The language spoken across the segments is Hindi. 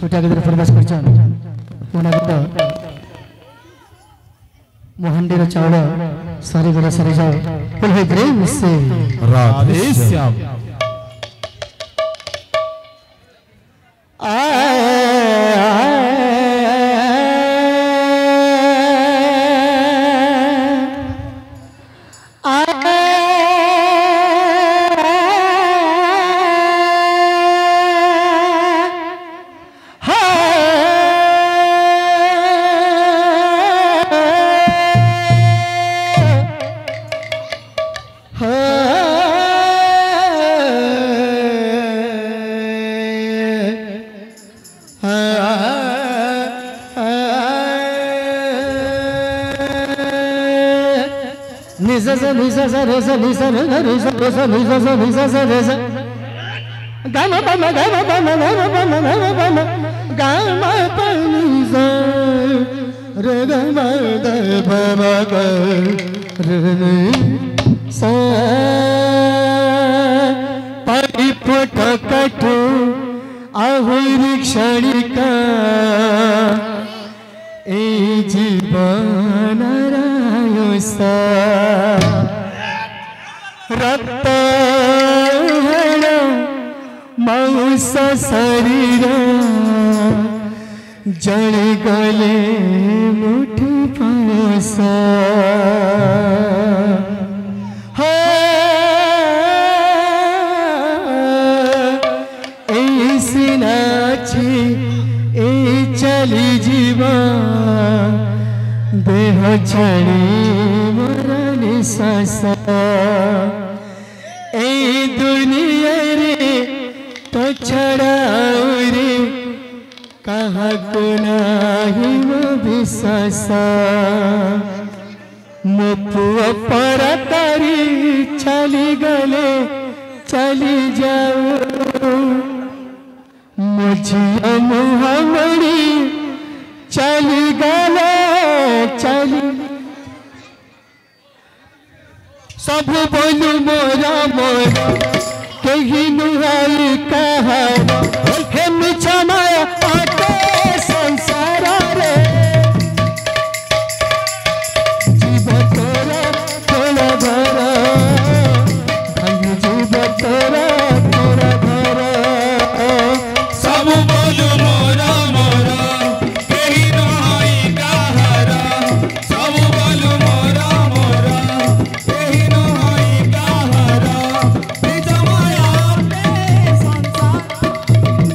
छोटा गीत प्रकाश कर पुना गीत मोहंडीर चाउल सारी गला सारी जाओ फुल है प्रेम से राधे श्याम क्षणिका ए जीवन रायोसा रक्त मांस शरीर जल गले मुठी पणसा चली जीवा देह छड़ी मरनी ससा ए दुनिया रे तो छड़ा रे कहाँ को नहीं विश्वासा मुपुआ पर तारी चली गले चली जाओ मुझे मुहम्मदी चली गले चली सब बोलू मोरा मोरा कहीं नुहाई कहा हे मिछा माया आटे संसार रे जीव तोरा तोरा भरा भाई जीव तोरा तोरा भरा सब बोलू मोरा मोरा कहीं नुहाई कहारा सब बोलू मोरा मोरा कहीं नुहाई कहारा मिछा माया आटे संसार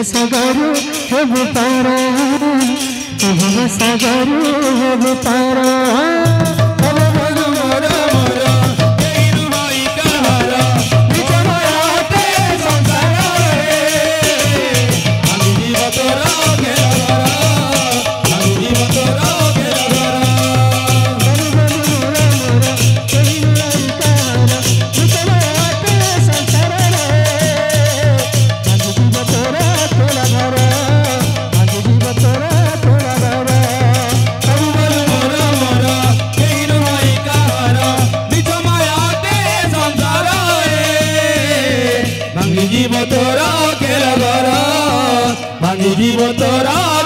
सागरु हेब तारा सागरु हेब तारा जीव तोरा